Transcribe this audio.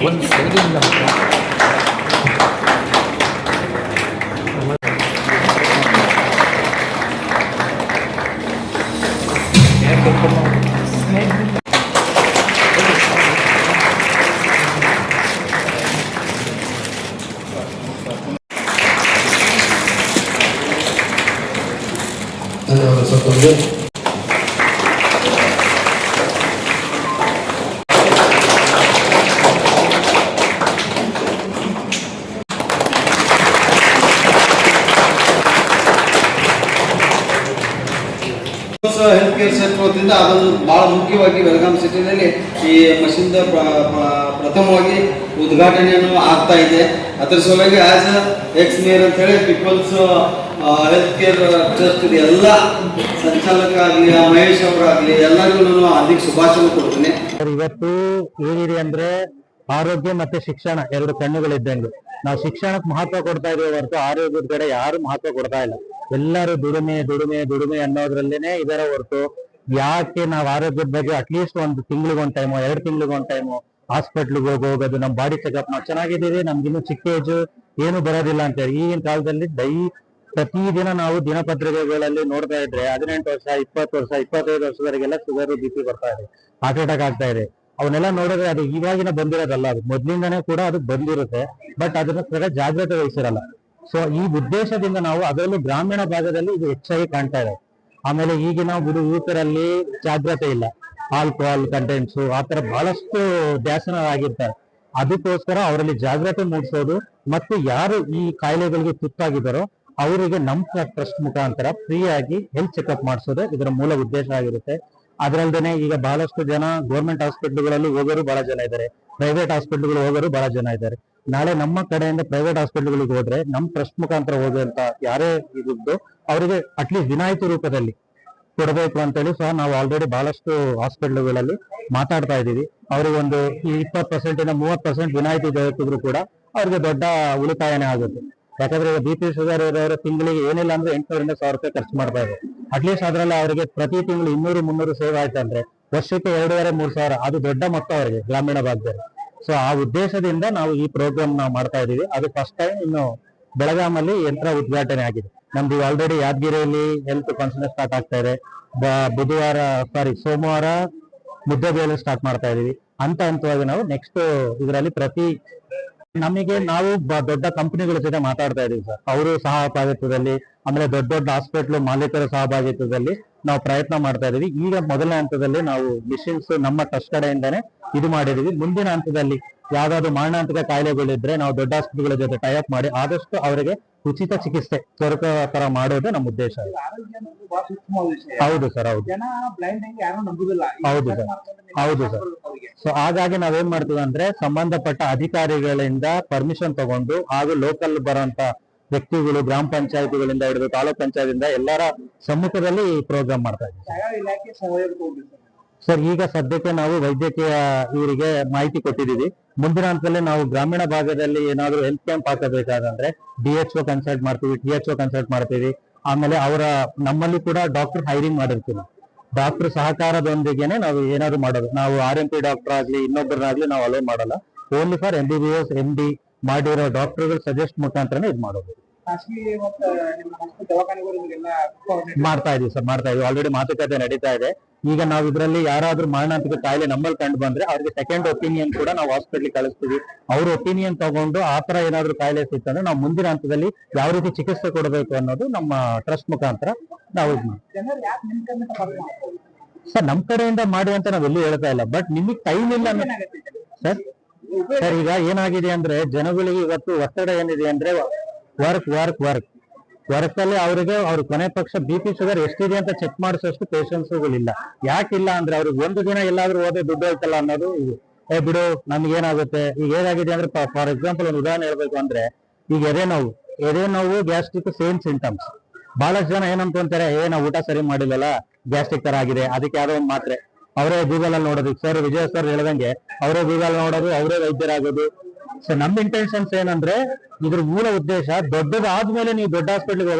ಒಂದು ಸೈಡಿಂದ health care centre ವತಿಯಿಂದ ಅದನ್ನು ಬಹಳ ಮುಖ್ಯವಾಗಿ ಬೆಳಗಾಂ ಸಿಟಿನಲ್ಲಿ ಈ ಮಷಿನ್ ಪ್ರಥಮವಾಗಿ ಉದ್ಘಾಟನೆಯನ್ನು ಆಗ್ತಾ ಇದೆ. ಅದರ ಸಲುವಾಗಿ ಆಸ್ ಎಕ್ಸ್ ಮೇಯರ್ ಅಂತ ಹೇಳಿ ಪೀಪಲ್ಸ್ ಹೆಲ್ತ್ ಕೇರ್ ಟ್ರಸ್ಟ್ ಎಲ್ಲ ಸಂಚಾಲಕ ಆಗಲಿ ಮಹೇಶ್ ಅವರಾಗಲಿ ಎಲ್ಲರಿಗೂ ನಾನು ಹಾರ್ದಿಕ ಶುಭಾಶಯ ಕೊಡ್ತೀನಿ. ಇವತ್ತು ಏನಿದೆ ಅಂದ್ರೆ ಆರೋಗ್ಯ ಮತ್ತೆ ಶಿಕ್ಷಣ ಎರಡು ಕಣ್ಣುಗಳಿದ್ದಂಗೆ ನಾವು ಶಿಕ್ಷಣಕ್ಕೆ ಮಹತ್ವ ಕೊಡ್ತಾ ಇದೀವಿ ಹೊರತು ಆರೋಗ್ಯದ ಕಡೆ ಯಾರು ಮಹತ್ವ ಕೊಡ್ತಾ ಇಲ್ಲ. ಎಲ್ಲರೂ ದುಡಿಮೆ ದುಡಿಮೆ ದುಡಿಮೆ ಅನ್ನೋದ್ರಲ್ಲೇನೆ ಇದರ ಹೊರತು ಯಾಕೆ ನಾವು ಆರೋಗ್ಯದ ಬಗ್ಗೆ ಅಟ್ಲೀಸ್ಟ್ ಒಂದು ತಿಂಗಳಿಗೊಂದು ಟೈಮು 2 ತಿಂಗಳಿಗೊಂದು ಟೈಮು ಹಾಸ್ಪಿಟ್ಲಿಗೆ ಹೋಗೋದು, ನಮ್ಮ ಬಾಡಿ ಚೆಕಪ್ ನಾವು ಚೆನ್ನಾಗಿದ್ದೀವಿ, ನಮ್ಗಿನ್ನು ಚಿಕ್ಕ ಏಜು ಏನು ಬರೋದಿಲ್ಲ ಅಂತ ಹೇಳಿ. ಈಗಿನ ಕಾಲದಲ್ಲಿ ಪ್ರತಿದಿನ ನಾವು ದಿನಪತ್ರಿಕೆಗಳಲ್ಲಿ ನೋಡ್ತಾ ಇದ್ರೆ 18 ವರ್ಷ 20 ವರ್ಷ 25 ವರ್ಷದವರೆಗೆಲ್ಲ ಶುಗರ್ BP ಬರ್ತಾ ಇದೆ, ಹಾರ್ಟ್ ಅಟ್ಯಾಕ್ ಆಗ್ತಾ ಇದೆ. ಅವನ್ನೆಲ್ಲ ನೋಡಿದ್ರೆ ಅದು ಇವಾಗಿನ ಬಂದಿರೋದಲ್ಲ, ಅದು ಮೊದ್ಲಿಂದಾನೇ ಕೂಡ ಅದು ಬಂದಿರುತ್ತೆ. ಬಟ್ ಅದನ್ನ ಜಾಗ್ರತೆ ವಹಿಸಿರಲ್ಲ. ಸೊ ಈ ಉದ್ದೇಶದಿಂದ ನಾವು ಅದರಲ್ಲೂ ಗ್ರಾಮೀಣ ಭಾಗದಲ್ಲಿ ಇದು ಹೆಚ್ಚಾಗಿ ಕಾಣ್ತಾ ಇದೆ. ಆಮೇಲೆ ಈಗಿನ ಯುವಕರಲ್ಲಿ ಜಾಗ್ರತೆ ಇಲ್ಲ, ಆಲ್ಕೋಹಾಲ್ ಕಂಟೆಂಟ್ಸು ಆತರ ಬಹಳಷ್ಟು ಧ್ಯಾಸನರಾಗಿರ್ತಾರೆ. ಅದಕ್ಕೋಸ್ಕರ ಅವರಲ್ಲಿ ಜಾಗ್ರತೆ ಮೂಡಿಸೋದು ಮತ್ತು ಯಾರು ಈ ಕಾಯಿಲೆಗಳಿಗೆ ತುತ್ತಾಗಿದ್ದಾರೋ ಅವರಿಗೆ ನಮ್ಮ ಟ್ರಸ್ಟ್ ಮುಖಾಂತರ ಫ್ರೀ ಆಗಿ ಹೆಲ್ತ್ ಚೆಕ್ಅಪ್ ಮಾಡಿಸೋದು ಇದರ ಮೂಲ ಉದ್ದೇಶ ಆಗಿರುತ್ತೆ. ಅದರಲ್ದೇನೆ ಈಗ ಬಹಳಷ್ಟು ಜನ ಗೌರ್ಮೆಂಟ್ ಹಾಸ್ಪಿಟ್ಲ್ಗಳಲ್ಲಿ ಹೋಗೋರು ಬಹಳ ಜನ ಇದ್ದಾರೆ, ಪ್ರೈವೇಟ್ ಹಾಸ್ಪಿಟ್ಲ್ಗಳು ಹೋಗೋರು ಬಹಳ ಜನ ಇದ್ದಾರೆ. ನಾಳೆ ನಮ್ಮ ಕಡೆಯಿಂದ ಪ್ರೈವೇಟ್ ಹಾಸ್ಪಿಟ್ಲ್ಗಳಿಗೆ ಹೋದ್ರೆ ನಮ್ಮ ಟ್ರಸ್ಟ್ ಮುಖಾಂತರ ಹೋಗುವಂತ ಯಾರೇ ಇದ್ದು ಅವರಿಗೆ ಅಟ್ಲೀಸ್ಟ್ ವಿನಾಯಿತಿ ರೂಪದಲ್ಲಿ ಕೊಡಬೇಕು ಅಂತೇಳಿ ಸಹ ನಾವು ಆಲ್ರೆಡಿ ಬಹಳಷ್ಟು ಹಾಸ್ಪಿಟ್ಲ್ಗಳಲ್ಲಿ ಮಾತಾಡ್ತಾ ಇದ್ದೀವಿ. ಅವ್ರಿಗೆ ಒಂದು 20% ಇಂದ 30% ವಿನಾಯಿತಿ ದೊರಕಿದ್ರು ಕೂಡ ಅವ್ರಿಗೆ ದೊಡ್ಡ ಉಳಿತಾಯನೇ ಆಗುತ್ತೆ. ಯಾಕಂದ್ರೆ BP ಶುಗರ್ ಇರೋರು ತಿಂಗಳಿಗೆ ಏನಿಲ್ಲ ಅಂದ್ರೆ 800 ಇಂದ 1000 ರೂಪಾಯಿ ಖರ್ಚು ಮಾಡ್ತಾ ಇದ್ದಾರೆ. ಅಟ್ಲೀಸ್ಟ್ ಅದರಲ್ಲಿ ಅವರಿಗೆ ಪ್ರತಿ ತಿಂಗಳು 200-300 ಸೇವ್ ಆಯ್ತಂದ್ರೆ ವರ್ಷಕ್ಕೆ 2,500-3,000 ಸಾವಿರ, ಅದು ದೊಡ್ಡ ಮೊತ್ತ ಅವರಿಗೆ ಗ್ರಾಮೀಣ ಭಾಗದಲ್ಲಿ. ಸೊ ಆ ಉದ್ದೇಶದಿಂದ ನಾವು ಈ ಪ್ರೋಗ್ರಾಮ್ ನಾವು ಮಾಡ್ತಾ ಇದೀವಿ. ಅದು ಫಸ್ಟ್ ಟೈಮ್ ಇನ್ನು ಬೆಳಗಾಮಲ್ಲಿ ಯಂತ್ರ ಉದ್ಘಾಟನೆ ಆಗಿದೆ. ನಮ್ದು ಆಲ್ರೆಡಿ ಯಾದಗಿರಿಯಲ್ಲಿ ಹೆಲ್ತ್ ಫಂಕ್ಷನ್ ಸ್ಟಾರ್ಟ್ ಆಗ್ತಾ ಇದೆ. ಸೋಮವಾರ ಮುದ್ದೆಬೇಳೆ ಸ್ಟಾರ್ಟ್ ಮಾಡ್ತಾ ಇದೀವಿ. ಹಂತವಾಗಿ ನಾವು ನೆಕ್ಸ್ಟ್ ಇದರಲ್ಲಿ ನಾವು ದೊಡ್ಡ ಕಂಪನಿಗಳ ಜೊತೆ ಮಾತಾಡ್ತಾ ಇದೀವಿ ಸರ್. ಅವರು ಸಹಭಾಗಿತ್ವದಲ್ಲಿ, ಆಮೇಲೆ ದೊಡ್ಡ ಹಾಸ್ಪಿಟ್ಲ್ ಮಾಲೀಕರ ಸಹಭಾಗಿತ್ವದಲ್ಲಿ ನಾವು ಪ್ರಯತ್ನ ಮಾಡ್ತಾ ಇದೀವಿ. ಈಗ ಮೊದಲನೇ ಹಂತದಲ್ಲಿ ನಾವು ಮಿಷನ್ಸ್ ನಮ್ಮ ಟ್ರಸ್ಟ್ ಕಡೆಯಿಂದಾನೆ ಇದು ಮಾಡಿದೀವಿ. ಮುಂದಿನ ಹಂತದಲ್ಲಿ ಯಾವ್ದಾದ್ರು ಮಾರಣಾಂತಿಕ ಕಾಯಿಲೆಗಳಿದ್ರೆ ನಾವು ದೊಡ್ಡ ಹಾಸ್ಪಿಟ್ಲ್ಗಳ ಜೊತೆ ಟೈಅಪ್ ಮಾಡಿ ಆದಷ್ಟು ಅವರಿಗೆ ಉಚಿತ ಚಿಕಿತ್ಸೆ ದೊರಕೋ ತರ ಮಾಡೋದು ನಮ್ಮ ಉದ್ದೇಶ. ಹೌದು ಸರ್, ಹೌದು ಹೌದು ಸರ್, ಹೌದು ಸರ್. ಸೊ ಹಾಗಾಗಿ ನಾವೇನ್ ಮಾಡ್ತೀವಿ ಅಂದ್ರೆ ಸಂಬಂಧಪಟ್ಟ ಅಧಿಕಾರಿಗಳಿಂದ ಪರ್ಮಿಷನ್ ತಗೊಂಡು ಹಾಗೂ ಲೋಕಲ್ ಬರುವಂತ ವ್ಯಕ್ತಿಗಳು, ಗ್ರಾಮ ಪಂಚಾಯತಿಗಳಿಂದ ಹಿಡಿದು ತಾಲೂಕ್ ಪಂಚಾಯತಿಂದ ಎಲ್ಲರ ಸಮ್ಮುಖದಲ್ಲಿ ಈ ಪ್ರೋಗ್ರಾಮ್ ಮಾಡ್ತಾ ಇದ್ದೀವಿ ಸರ್. ಈಗ ಸದ್ಯಕ್ಕೆ ನಾವು ವೈದ್ಯಕೀಯ ಇವರಿಗೆ ಮಾಹಿತಿ ಕೊಟ್ಟಿದ್ದೀವಿ. ಮುಂದಿನ ಹಂತದಲ್ಲಿ ನಾವು ಗ್ರಾಮೀಣ ಭಾಗದಲ್ಲಿ ಏನಾದ್ರು ಹೆಲ್ತ್ ಕ್ಯಾಂಪ್ ಹಾಕಬೇಕಾದಂದ್ರೆ DHO ಕನ್ಸಲ್ಟ್ ಮಾಡ್ತೀವಿ, THO ಕನ್ಸಲ್ಟ್ ಮಾಡ್ತೀವಿ. ಆಮೇಲೆ ನಮ್ಮಲ್ಲಿ ಕೂಡ ಡಾಕ್ಟರ್ ಹೈರಿಂಗ್ ಮಾಡಿರ್ತೀವಿ. ಡಾಕ್ಟರ್ ಸಹಕಾರದೊಂದಿಗೆನೆ ನಾವು ಏನಾದ್ರು ಮಾಡೋದು. ನಾವು RMP ಡಾಕ್ಟರ್ ಆಗ್ಲಿ ಇನ್ನೊಬ್ಬರನ್ನಾಗ್ಲಿ ನಾವು ಅಲೋ ಮಾಡಲ್ಲ. ಓನ್ಲಿ ಫಾರ್ MBBS MD ಮಾಡಿರೋ ಡಾಕ್ಟರ್ಗಳು ಸಜೆಸ್ಟ್ ಮುಖಾಂತರನೇ ಇದು ಮಾಡೋದು. ಮಾಡ್ತಾ ಇದೀವಿ ಸರ್, ಮಾಡ್ತಾ ಇದೀವಿ. ಆಲ್ರೆಡಿ ಮಾತುಕತೆ ನಡೀತಾ ಇದೆ. ಈಗ ನಾವು ಇದರಲ್ಲಿ ಯಾರಾದ್ರೂ ಮಾರಣಾಂತಿಕ ಕಾಯಿಲೆ ನಮ್ಮಲ್ಲಿ ಕಂಡು ಬಂದ್ರೆ ಅವ್ರಿಗೆ ಸೆಕೆಂಡ್ ಒಪಿನಿಯನ್ ಕೂಡ ನಾವು ಹಾಸ್ಪಿಟ್ಲಿಗೆ ಕಳಿಸ್ತೀವಿ. ಅವ್ರ ಒಪಿನಿಯನ್ ತಗೊಂಡು ಆತರ ಏನಾದ್ರು ಕಾಯಿಲೆ ಸಿಕ್ತಂದ್ರೆ ನಾವು ಮುಂದಿನ ಹಂತದಲ್ಲಿ ಯಾವ ರೀತಿ ಚಿಕಿತ್ಸೆ ಕೊಡಬೇಕು ಅನ್ನೋದು ನಮ್ಮ ಟ್ರಸ್ಟ್ ಮುಖಾಂತರ ನಾವು ಸರ್ ನಮ್ ಕಡೆಯಿಂದ ಮಾಡಿ ಅಂತ ನಾವೆಲ್ಲೂ ಹೇಳ್ತಾ ಇಲ್ಲ. ಬಟ್ ನಿಮಗ್ ಟೈಮ್ ಇಲ್ಲ ಸರ್. ಈಗ ಏನಾಗಿದೆ ಅಂದ್ರೆ ಜನಗಳಿಗೆ ಇವತ್ತು ಒತ್ತಡ ಏನಿದೆ ಅಂದ್ರೆ ವರ್ಕ್ ಅಲ್ಲಿ ಅವ್ರಿಗೆ ಅವ್ರ ಕೊನೆ ಪಕ್ಷ BP ಶುಗರ್ ಎಷ್ಟಿದೆ ಅಂತ ಚೆಕ್ ಮಾಡಿಸೋಷ್ಟು ಪೇಷನ್ಸ್ಗಳಿಲ್ಲ. ಯಾಕಿಲ್ಲ ಅಂದ್ರೆ ಅವ್ರಿಗೆ ಒಂದು ದಿನ ಎಲ್ಲಾದ್ರೂ ಹೋದ್ರೆ ದುಡ್ಡು ಹೋಯ್ತಲ್ಲ ಅನ್ನೋದು ಇದು. ಬಿಡು ನಮ್ಗೆ ಏನಾಗುತ್ತೆ. ಈಗ ಏನಾಗಿದೆ ಅಂದ್ರೆ ಫಾರ್ ಎಕ್ಸಾಂಪಲ್ ಒಂದು ಉದಾಹರಣೆ ಹೇಳ್ಬೇಕು ಅಂದ್ರೆ ಈಗ ಎದೆ ನೋವು ಗ್ಯಾಸ್ಟ್ರಿಕ್ ಸೇಮ್ ಸಿಂಟಮ್ಸ್. ಬಹಳಷ್ಟು ಜನ ಏನಂತಾರೆ, ನಾವು ಊಟ ಸರಿ ಮಾಡಿಲ್ಲಲ್ಲ ಗ್ಯಾಸ್ಟ್ರಿಕ್ ತರ ಆಗಿದೆ, ಅದಕ್ಕೆ ಯಾವ್ದೋ ಒಂದು ಮಾತ್ರೆ. ಅವರೇ ಗೂಗಲ್ ಅಲ್ಲಿ ನೋಡೋದು. ಸರ್ ವಿಜಯ್ ಸರ್ ಹೇಳ್ದಂಗೆ ಅವರೇ ಗೂಗಲ್ ನೋಡೋದು, ಅವರೇ ವೈದ್ಯರಾಗೋದು. ಸೊ ನಮ್ಮ ಇಂಟೆನ್ಷನ್ಸ್ ಏನಂದ್ರೆ ಇದ್ರ ಮೂಲ ಉದ್ದೇಶ ದೊಡ್ಡದಾದ್ಮೇಲೆ ನೀವು ದೊಡ್ಡ ಹಾಸ್ಪಿಟ್ಲಿಗೆ